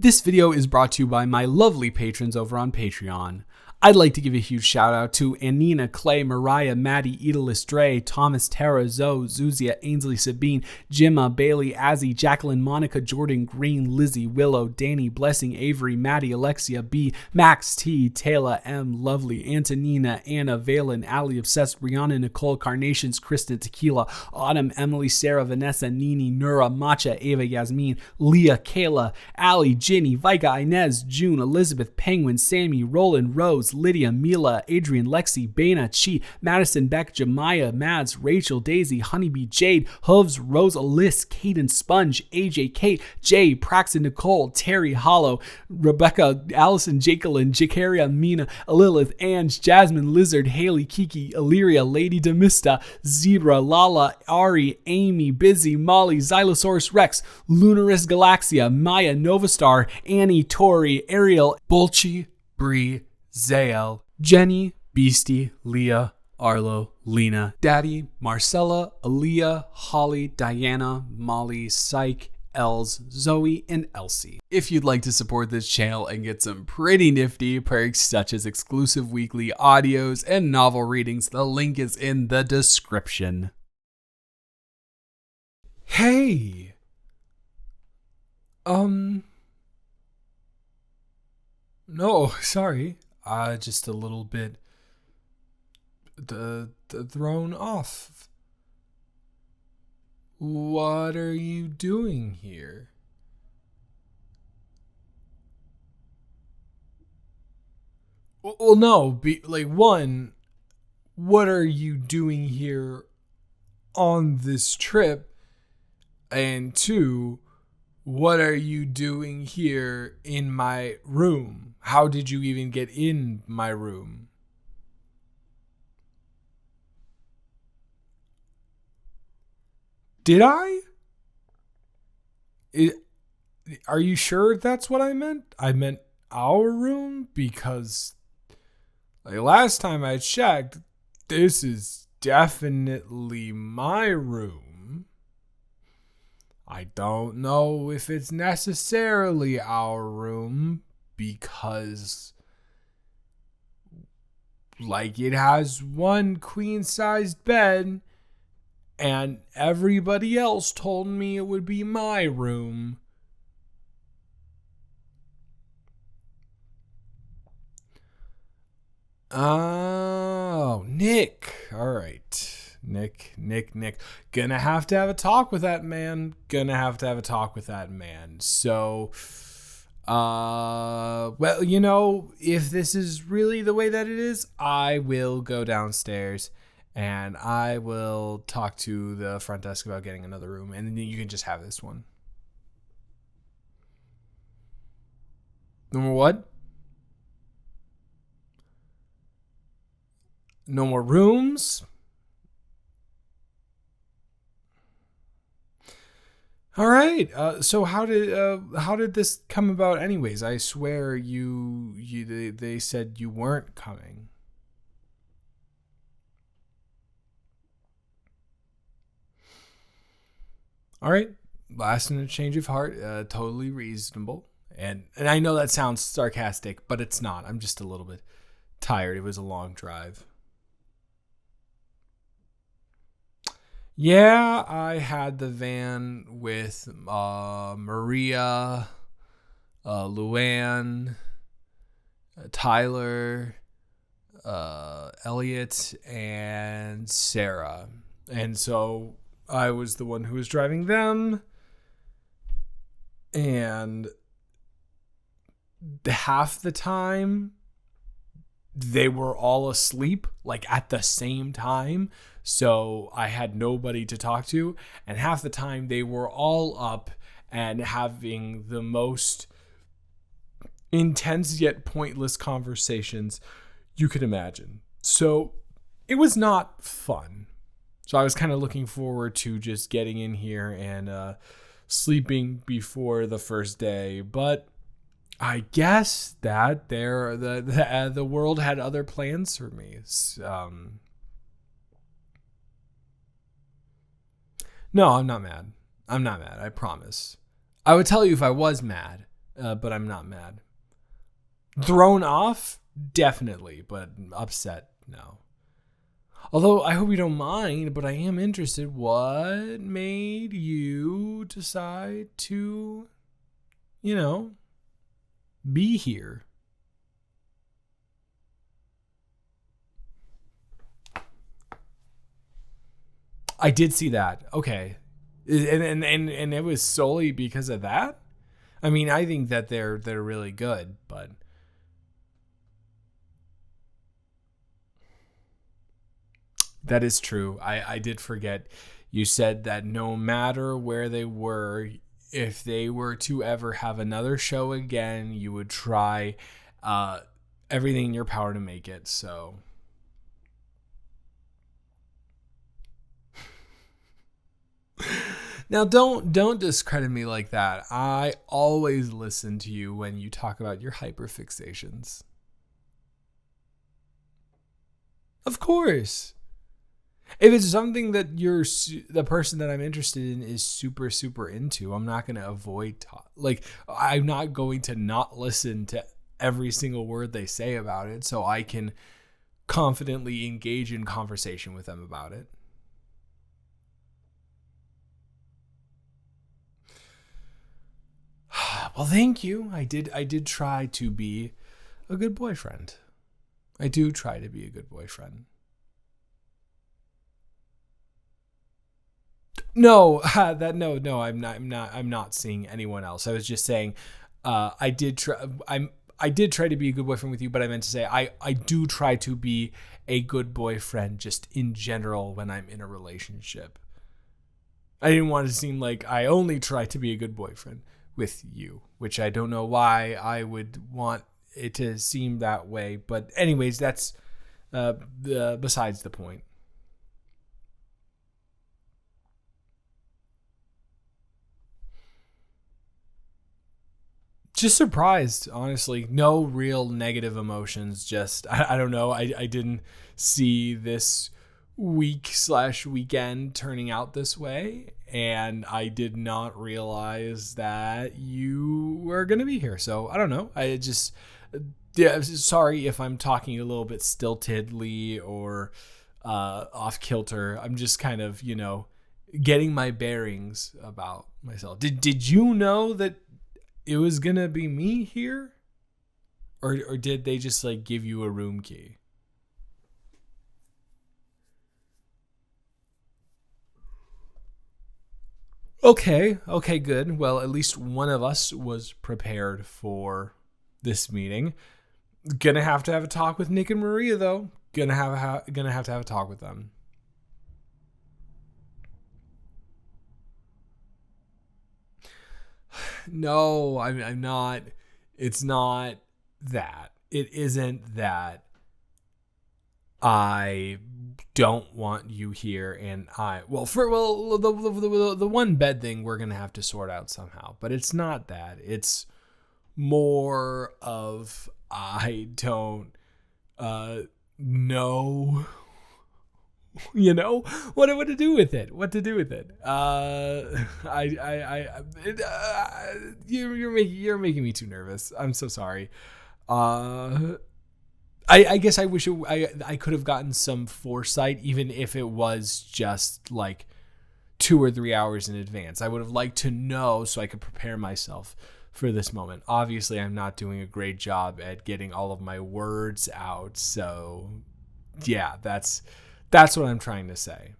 This video is brought to you by my lovely patrons over on Patreon. I'd like to give a huge shout out to Anina, Clay, Mariah, Maddie, Edalis, Dre, Thomas, Tara, Zoe, Zuzia, Ainsley, Sabine, Jimma, Bailey, Azzy, Jacqueline, Monica, Jordan, Green, Lizzie, Willow, Danny, Blessing, Avery, Maddie, Alexia, B, Max, T, Taylor, M, Lovely, Antonina, Anna, Valen, Ali, Obsessed, Brianna, Nicole, Carnations, Kristen, Tequila, Autumn, Emily, Sarah, Vanessa, Nini, Nura, Matcha, Ava, Yasmin, Leah, Kayla, Ali, Ginny, Vika, Inez, June, Elizabeth, Penguin, Sammy, Roland, Rose, Lydia, Mila, Adrian, Lexi, Bana, Chi, Madison, Beck, Jemiah, Mads, Rachel, Daisy, Honeybee, Jade, Hooves, Rose, Alyss, Caden, Sponge, AJ, Kate, Jay, Praxton, Nicole, Terry, Hollow, Rebecca, Allison, Jacqueline, Jakaria, Mina, Lilith, Ange, Jasmine, Lizard, Haley, Kiki, Illyria, Lady Demista, Zebra, Lala, Ari, Amy, Busy, Molly, Xylosaurus Rex, Lunaris Galaxia, Maya, Novastar, Annie, Tori, Ariel, Bolchi, Bree, Zael, Jenny, Beastie, Leah, Arlo, Lena, Daddy, Marcella, Aaliyah, Holly, Diana, Molly, Psych, Els, Zoe, and Elsie. If you'd like to support this channel and get some pretty nifty perks such as exclusive weekly audios and novel readings, the link is in the description. Hey! No, sorry. Just a little bit thrown off. What are you doing here? Well, no, one, what are you doing here on this trip? And two, what are you doing here in my room? How did you even get in my room? Did I? Are you sure that's what I meant? I meant our room? Because last time I checked, this is definitely my room. I don't know if it's necessarily our room because it has one queen-sized bed and everybody else told me it would be my room. Oh, Nick. All right. Nick. Gonna have to have a talk with that man. So, well, if this is really the way that it is, I will go downstairs and I will talk to the front desk about getting another room, and then you can just have this one. Number what? No more rooms? All right. So how did this come about anyways? I swear they said you weren't coming. All right. Last in a change of heart, totally reasonable. And I know that sounds sarcastic, but it's not. I'm just a little bit tired. It was a long drive. Yeah, I had the van with Maria, Luann, Tyler, Elliot, and Sarah. And so I was the one who was driving them. And half the time, they were all asleep, at the same time. So I had nobody to talk to. And half the time they were all up and having the most intense yet pointless conversations you could imagine. So it was not fun. So I was kind of looking forward to just getting in here and sleeping before the first day. But I guess that the world had other plans for me. No, I'm not mad. I promise. I would tell you if I was mad, but I'm not mad. Thrown off? Definitely, but upset? No. Although I hope you don't mind, but I am interested. What made you decide to, be here? I did see that. Okay. And it was solely because of that? I mean, I think that they're really good, but that is true. I did forget. You said that no matter where they were, if they were to ever have another show again, you would try everything in your power to make it. So now don't discredit me like that. I always listen to you when you talk about your hyperfixations. Of course. If it's something that the person that I'm interested in is super, super into, I'm not going to avoid I'm not going to not listen to every single word they say about it so I can confidently engage in conversation with them about it. Well, thank you. I did try to be a good boyfriend. I do try to be a good boyfriend. No, no. I'm not seeing anyone else. I was just saying, I did try. I did try to be a good boyfriend with you, but I meant to say I do try to be a good boyfriend just in general when I'm in a relationship. I didn't want to seem like I only try to be a good boyfriend with you, which I don't know why I would want it to seem that way. But anyways, that's besides the point. Just surprised, honestly. No real negative emotions. Just I don't know. I didn't see this week/weekend turning out this way, and I did not realize that you were gonna be here. So I don't know. I just sorry if I'm talking a little bit stiltedly or off kilter. I'm just kind of getting my bearings about myself. Did you know that it was gonna be me here, or did they just give you a room key? Okay, good. Well, at least one of us was prepared for this meeting. Gonna have to have a talk with Nick and Maria, though. Gonna have to have a talk with them. No, I'm not. It's not that. It isn't that I don't want you here, and the one bed thing we're gonna have to sort out somehow. But it's not that. It's more of I don't know what to do with it. What to do with it? You're making me too nervous. I'm so sorry. I guess I wish I could have gotten some foresight, even if it was just 2 or 3 hours in advance. I would have liked to know so I could prepare myself for this moment. Obviously, I'm not doing a great job at getting all of my words out. So, yeah, that's what I'm trying to say.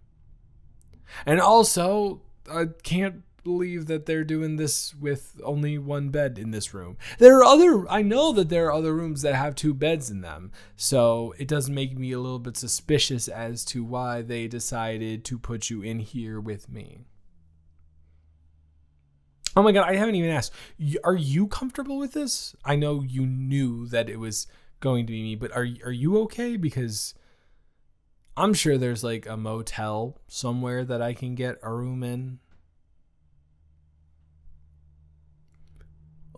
And also, I can't believe that they're doing this with only one bed in this room. I know that there are other rooms that have 2 beds in them. So it does make me a little bit suspicious as to why they decided to put you in here with me. Oh my God, I haven't even asked. Are you comfortable with this? I know you knew that it was going to be me, but are you okay? Because I'm sure there's a motel somewhere that I can get a room in.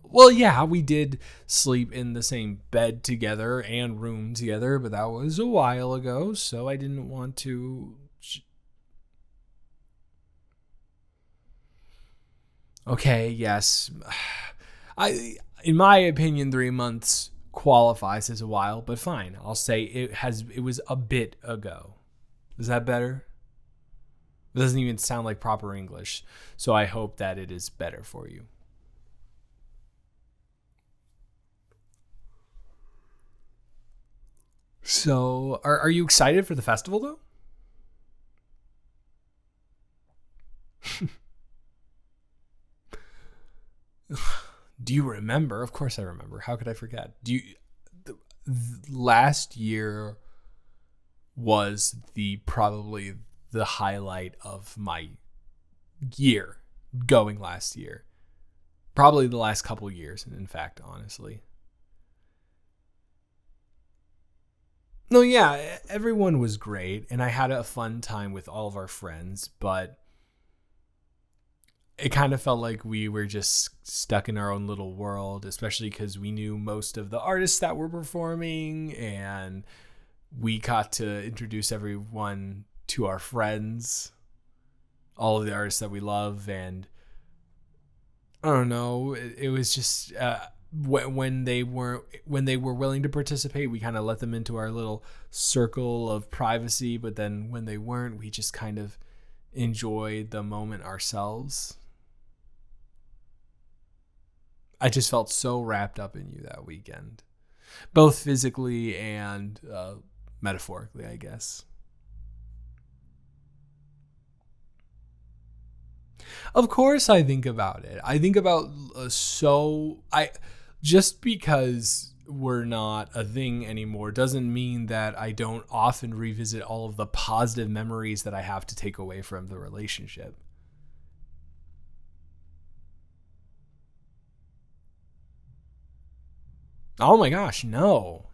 Well, yeah, we did sleep in the same bed together and room together, but that was a while ago, so I didn't want to. Okay, yes. In my opinion, 3 months qualifies as a while, but fine. I'll say it was a bit ago. Is that better? It doesn't even sound like proper English, so I hope that it is better for you. So, are you excited for the festival, though? Do you remember? Of course I remember. How could I forget? Last year was probably the highlight of my year going last year. Probably the last couple years, in fact, honestly. No, yeah, everyone was great, and I had a fun time with all of our friends, but it kind of felt like we were just stuck in our own little world, especially because we knew most of the artists that were performing, and we got to introduce everyone to our friends, all of the artists that we love, and I don't know, it was just when they were willing to participate, we kind of let them into our little circle of privacy, but then when they weren't, we just kind of enjoyed the moment ourselves. I just felt so wrapped up in you that weekend, both physically and metaphorically, I guess. Of course, I think about it. I think about just because we're not a thing anymore doesn't mean that I don't often revisit all of the positive memories that I have to take away from the relationship. Oh my gosh, no.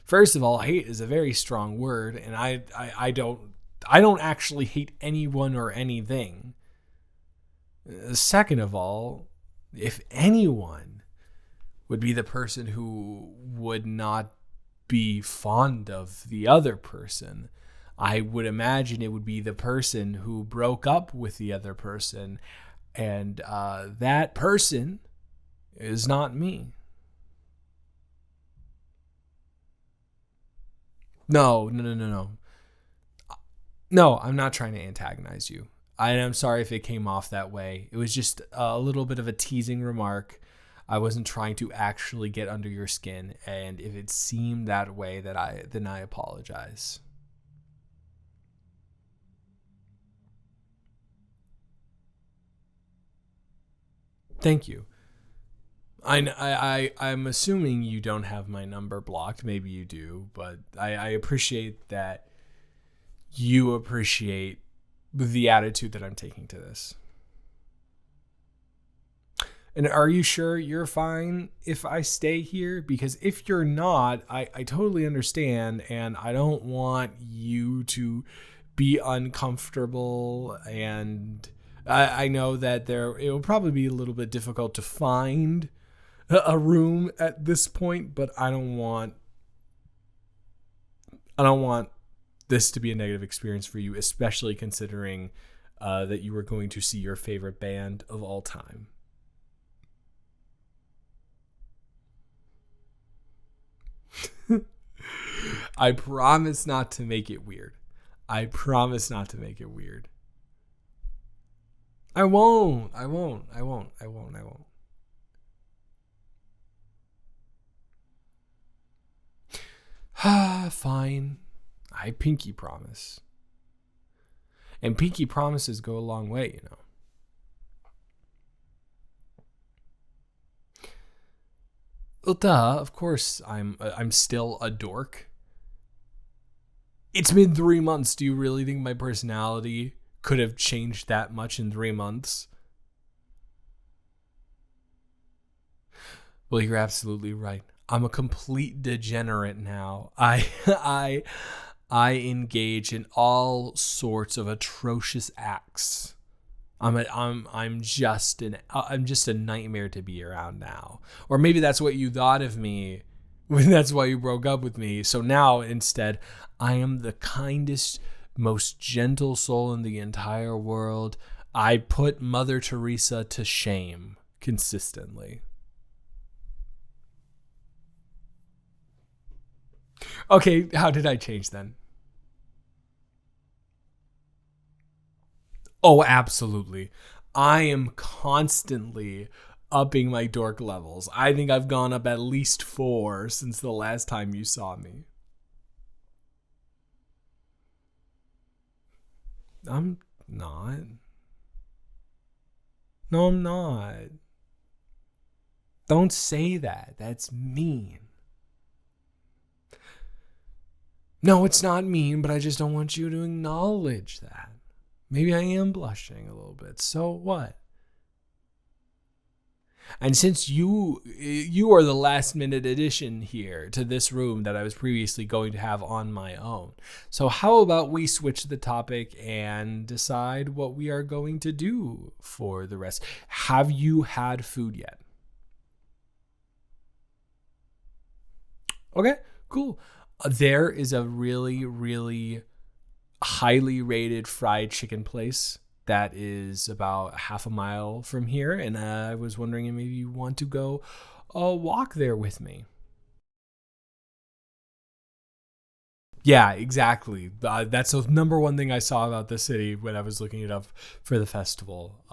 First of all, hate is a very strong word, and I don't actually hate anyone or anything. Second of all, if anyone would be the person who would not be fond of the other person, I would imagine it would be the person who broke up with the other person, and that person is not me. No, no, no, no, no. No, I'm not trying to antagonize you. I'm sorry if it came off that way. It was just a little bit of a teasing remark. I wasn't trying to actually get under your skin, and if it seemed that way, then I apologize. Thank you. I'm assuming you don't have my number blocked. Maybe you do, but I appreciate that you appreciate the attitude that I'm taking to this. And are you sure you're fine if I stay here? Because if you're not, I totally understand, and I don't want you to be uncomfortable. And I know that it will probably be a little bit difficult to find a room at this point, but I don't want this to be a negative experience for you, especially considering that you were going to see your favorite band of all time. I promise not to make it weird. I promise not to make it weird. I won't. I won't. I won't. I won't. I won't. Fine. I pinky promise. And pinky promises go a long way, you know. Well, duh, of course I'm still a dork. It's been 3 months. Do you really think my personality could have changed that much in 3 months? Well, you're absolutely right. I'm a complete degenerate now. I engage in all sorts of atrocious acts. I'm just a nightmare to be around now. Or maybe that's what you thought of me when that's why you broke up with me. So now instead, I am the kindest, most gentle soul in the entire world. I put Mother Teresa to shame consistently. Okay, how did I change then? Oh, absolutely. I am constantly upping my dork levels. I think I've gone up at least 4 since the last time you saw me. I'm not. No, I'm not. Don't say that. That's mean. No, it's not mean, but I just don't want you to acknowledge that. Maybe I am blushing a little bit. So what? And since you are the last minute addition here to this room that I was previously going to have on my own. So how about we switch the topic and decide what we are going to do for the rest? Have you had food yet? Okay, cool. There is a really, really highly rated fried chicken place that is about half a mile from here. And I was wondering if maybe you want to go walk there with me. Yeah, exactly. That's the number one thing I saw about the city when I was looking it up for the festival.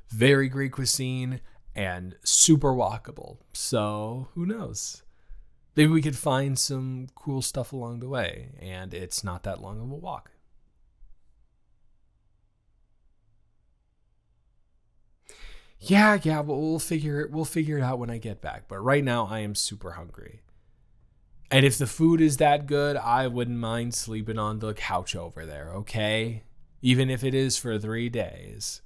Very great cuisine and super walkable. So who knows? Maybe we could find some cool stuff along the way, and it's not that long of a walk. Yeah, but we'll figure it out when I get back. But right now I am super hungry. And if the food is that good, I wouldn't mind sleeping on the couch over there, okay? Even if it is for 3 days.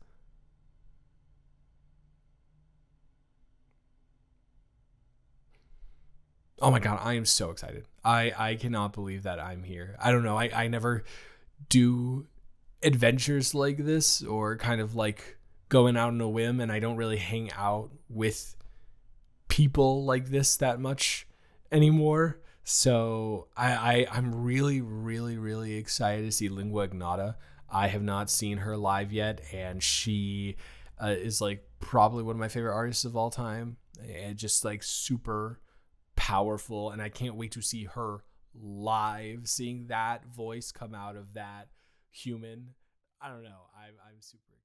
Oh my god, I am so excited. I cannot believe that I'm here. I don't know. I never do adventures like this or kind of like going out on a whim, and I don't really hang out with people like this that much anymore. So I'm really, really, really excited to see Lingua Ignota. I have not seen her live yet, and she is like probably one of my favorite artists of all time, and just like super powerful. And I can't wait to see her live, seeing that voice come out of that human. I don't know. I'm super excited.